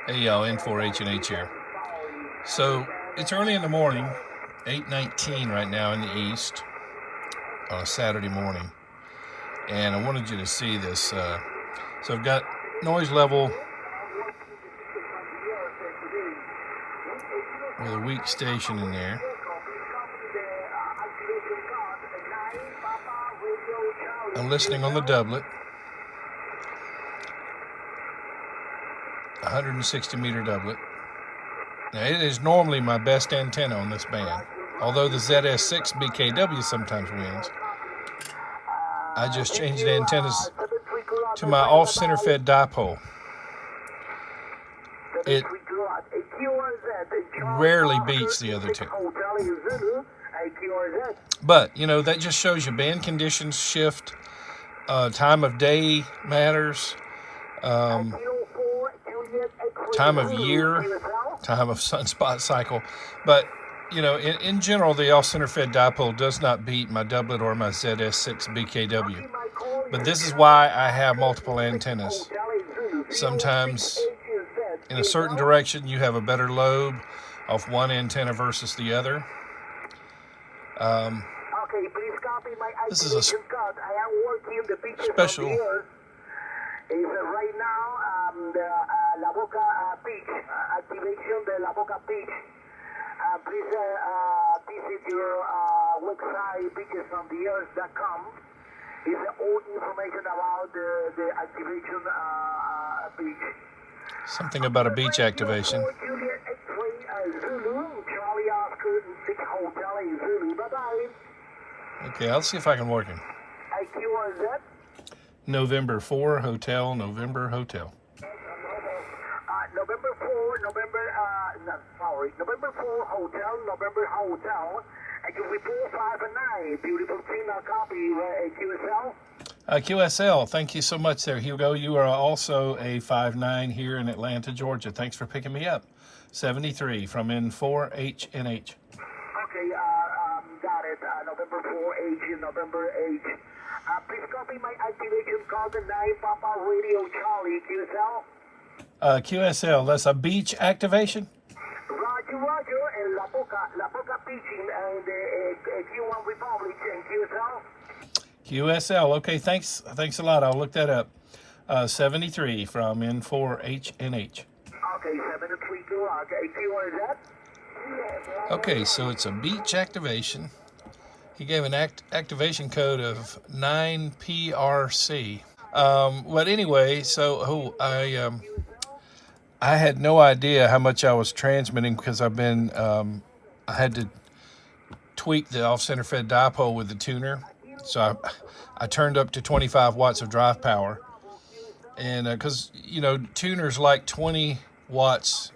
Hey y'all, N4H&H here. So it's early in the morning, 8:19 right now in the east on a Saturday morning, and I wanted you to see this. So I've got noise level with a weak station in there. I'm listening on the doublet, 160 meter doublet. Now it is normally my best antenna on this band, although the ZS6 BKW sometimes wins. I just changed the antennas to my off-center fed dipole. It rarely beats the other two. But, you know, that just shows you band conditions shift, time of day matters, time of year, time of sunspot cycle. But, you know, in general, the off-center fed dipole does not beat my doublet or my ZS6 BKW. But this is why I have multiple antennas. Sometimes in a certain direction, you have a better lobe off one antenna versus the other. This is a special. Right now, the La Boca Beach activation, the La Boca Beach. Please visit your website, beachesfromtheearth.com. Is all information about the activation beach. Something about a beach activation. Okay, I'll see if I can work him. November 4, Hotel, November Hotel. November 4, Hotel, November Hotel. And you report 5 and 9. Beautiful signal copy, QSL. QSL, thank you so much there, Hugo. You are also a 5'9" here in Atlanta, Georgia. Thanks for picking me up. 73 from N4H&H. Okay, got it. November 4H, November H. Please copy my activation code, 9 Papa Radio Charlie, QSL. QSL, that's a beach activation? Roger, and La Boca Beach in the Q1 Republic and QSL. QSL, okay, thanks a lot. I'll look that up. 73 from N4H&H. Okay, 73, go on. Okay, Q1 is that? Okay, so it's a beach activation. He gave an activation code of 9PRC. But anyway, so I had no idea how much I was transmitting because I had to tweak the off-center fed dipole with the tuner. So I turned up to 25 watts of drive power. And because, you know, tuners like 20 watts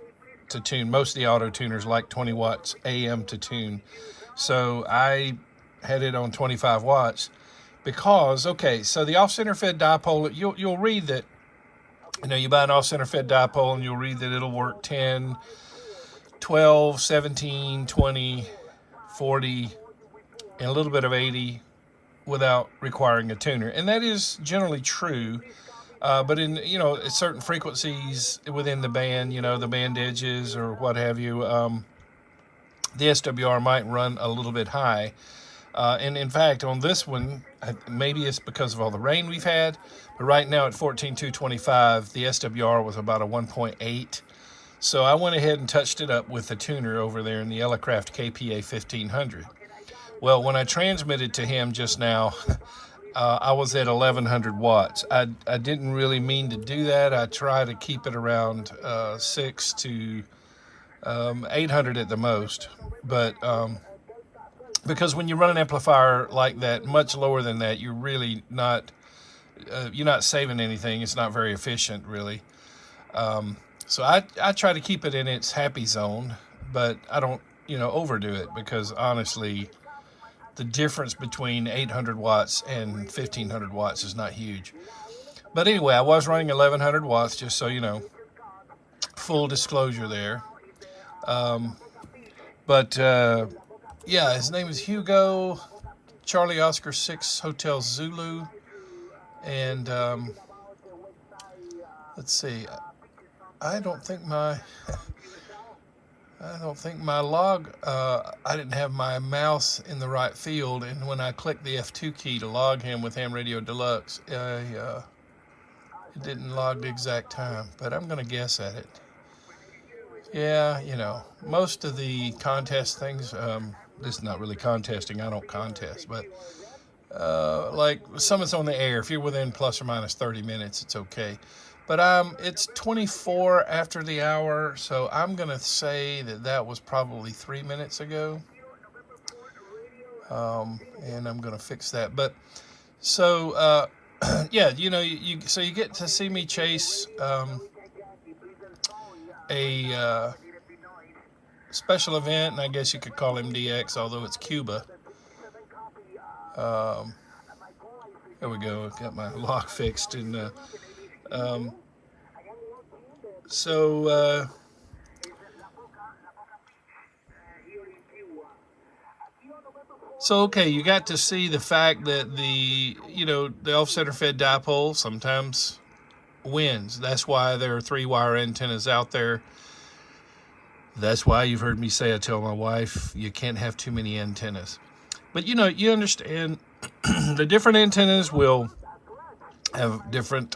to tune. Most of the auto tuners like 20 watts AM to tune. So I had it on 25 watts because, okay, so the off-center fed dipole, you'll read that, you know, you buy an off-center fed dipole and you'll read that it'll work 10, 12, 17, 20, 40, and a little bit of 80 without requiring a tuner. And that is generally true. But in, you know, at certain frequencies within the band, you know, the band edges or what have you, the SWR might run a little bit high. And in fact, on this one, maybe it's because of all the rain we've had, but right now at 14.225, the SWR was about a 1.8. So I went ahead and touched it up with the tuner over there in the Elecraft KPA 1500. Well, when I transmitted to him just now, I was at 1100 watts. I didn't really mean to do that. I try to keep it around 6 to 800 at the most. But because when you run an amplifier like that, much lower than that, you're really not saving anything. It's not very efficient, really. So I try to keep it in its happy zone, but I don't, you know, overdo it because honestly, the difference between 800 watts and 1500 watts is not huge. But anyway, I was running 1100 watts, just so you know. Full disclosure there. Yeah, his name is Hugo, Charlie Oscar 6 Hotel Zulu. And let's see. I don't think my log, I didn't have my mouse in the right field, and when I clicked the F2 key to log him with Ham Radio Deluxe, it didn't log the exact time, but I'm going to guess at it. Yeah, you know, most of the contest things, this is not really contesting, I don't contest, but like Summit's on the air, if you're within plus or minus 30 minutes, it's okay. But it's 24 after the hour, so I'm going to say that that was probably 3 minutes ago. And I'm going to fix that. But so, yeah, you know, so you get to see me chase a special event, and I guess you could call him DX, although it's Cuba. There we go. Got my lock fixed, and so okay, you got to see the fact that the off-center fed dipole sometimes wins. That's why there are 3-wire antennas out there. That's why you've heard me say, I tell my wife, you can't have too many antennas. But you understand the different antennas will have different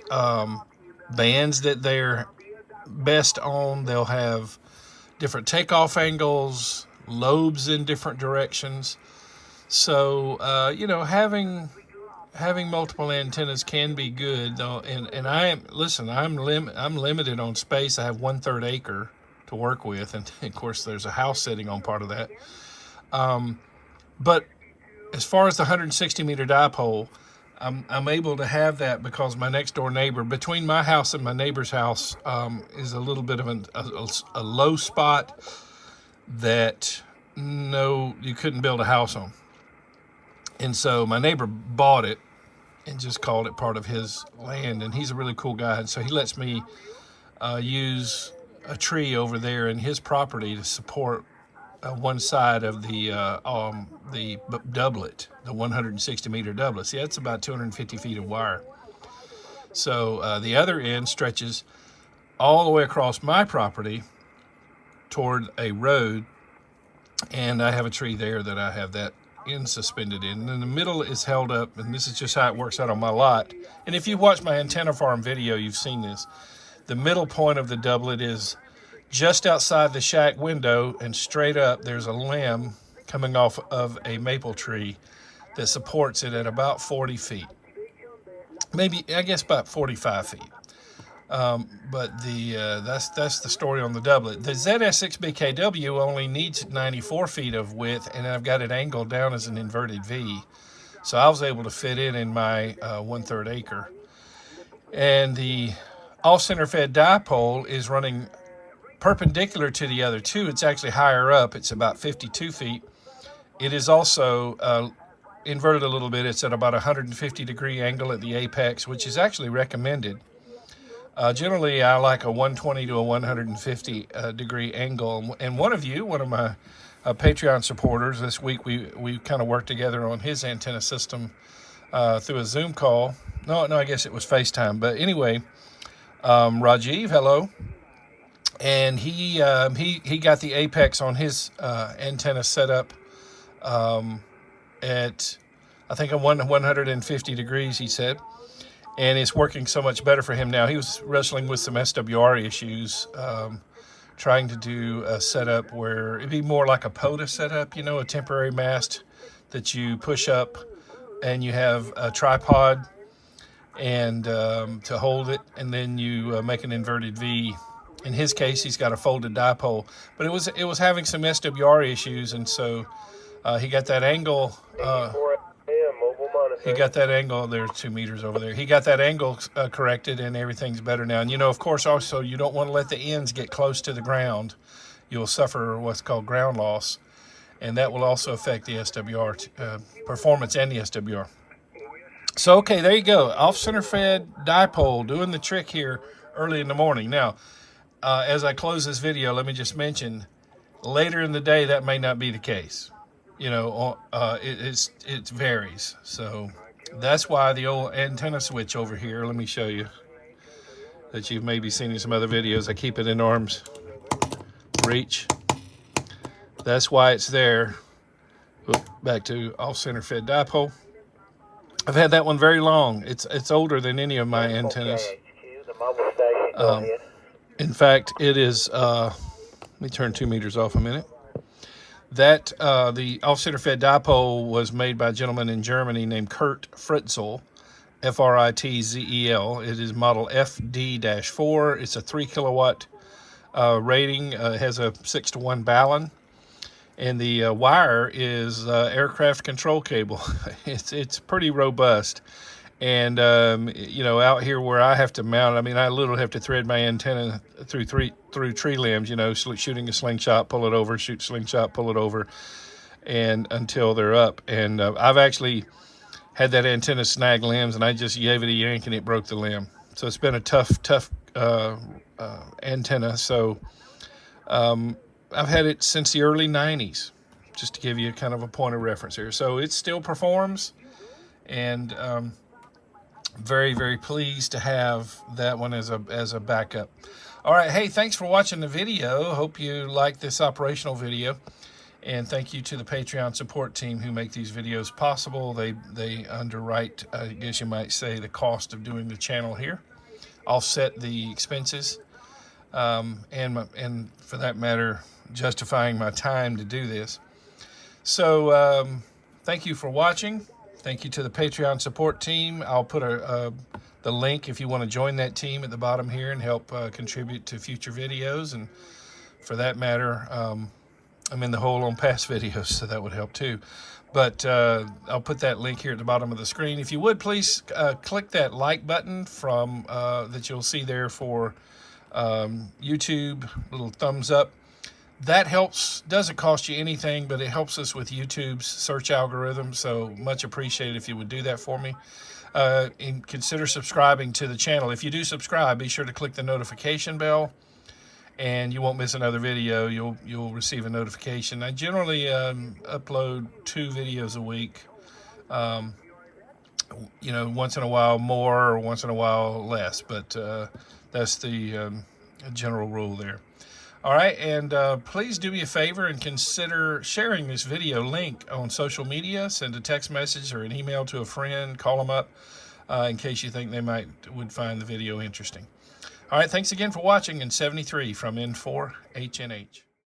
bands that they're best on. They'll have different takeoff angles, lobes in different directions. So having multiple antennas can be good, though. And I'm limited on space. I have 1/3 acre to work with, and of course there's a house sitting on part of that. But as far as the 160 meter dipole, I'm able to have that because my next door neighbor, between my house and my neighbor's house, is a little bit of a low spot that you couldn't build a house on. And so my neighbor bought it and just called it part of his land. And he's a really cool guy. And so he lets me use a tree over there in his property to support one side of the doublet, the 160 meter doublet. See, that's about 250 feet of wire. So the other end stretches all the way across my property toward a road. And I have a tree there that I have that end suspended in. And in the middle is held up, and this is just how it works out on my lot. And if you watch my antenna farm video, you've seen this. The middle point of the doublet is just outside the shack window, and straight up there's a limb coming off of a maple tree that supports it at about 40 feet. Maybe, I guess, about 45 feet. But that's the story on the doublet. The ZS6BKW only needs 94 feet of width, and I've got it angled down as an inverted V. So I was able to fit it in my 1/3 acre. And the off-center fed dipole is running perpendicular to the other two. It's actually higher up. It's about 52 feet. It is also inverted a little bit. It's at about 150 degree angle at the apex, which is actually recommended. Generally, I like a 120 to a 150 degree angle. And one of my Patreon supporters, this week we kind of worked together on his antenna system through a Zoom call. No, I guess it was FaceTime. But anyway, Rajiv, hello. And he got the apex on his antenna set up at, I think, 150 degrees, he said. And it's working so much better for him now. He was wrestling with some SWR issues, trying to do a setup where it'd be more like a BOTA setup, a temporary mast that you push up, and you have a tripod and to hold it, and then you make an inverted V. In his case, he's got a folded dipole, but it was having some SWR issues, and so he got that angle. He got that angle. There's 2 meters over there. He got that angle corrected, and everything's better now. And of course, also you don't want to let the ends get close to the ground. You'll suffer what's called ground loss, and that will also affect the SWR performance and the SWR. So okay, there you go. Off-center fed dipole doing the trick here early in the morning. Now, as I close this video, let me just mention, later in the day that may not be the case. It varies. So that's why the old antenna switch over here, let me show you. that you've maybe seen in some other videos. I keep it in arm's reach. That's why it's there. Back to off-center fed dipole. I've had that one very long. It's older than any of my antennas. In fact, it is. Let me turn 2 meters off a minute. That the off-center fed dipole was made by a gentleman in Germany named Kurt Fritzel, Fritzel. It is model FD-4. It's a 3 kilowatt rating. It has a 6-to-1 balun. And the wire is aircraft control cable. It's pretty robust. And, out here where I have to mount, I mean, I literally have to thread my antenna through tree limbs, shooting a slingshot, pull it over, shoot slingshot, pull it over, and until they're up. And I've actually had that antenna snag limbs, and I just gave it a yank, and it broke the limb. So it's been a tough antenna. So I've had it since the early 90s, just to give you kind of a point of reference here. So it still performs, and very, very pleased to have that one as a backup. All right, hey, thanks for watching the video. Hope you like this operational video, and thank you to the Patreon support team who make these videos possible. They underwrite, I guess you might say, the cost of doing the channel here, offset the expenses, and for that matter, justifying my time to do this. So thank you for watching. Thank you to the Patreon support team. I'll put the link if you want to join that team at the bottom here and help contribute to future videos. And for that matter, I'm in the hole on past videos, so that would help too. But I'll put that link here at the bottom of the screen. If you would, please click that like button from that you'll see there for YouTube, little thumbs up. That helps, doesn't cost you anything, but it helps us with YouTube's search algorithm, so much appreciated if you would do that for me. And consider subscribing to the channel. If you do subscribe, be sure to click the notification bell, and you won't miss another video. You'll receive a notification. I generally upload 2 videos a week. Once in a while more, or once in a while less, but that's the general rule there. All right, and please do me a favor and consider sharing this video link on social media. Send a text message or an email to a friend, call them up in case you think they would find the video interesting. All right, thanks again for watching, and 73 from N4HNH.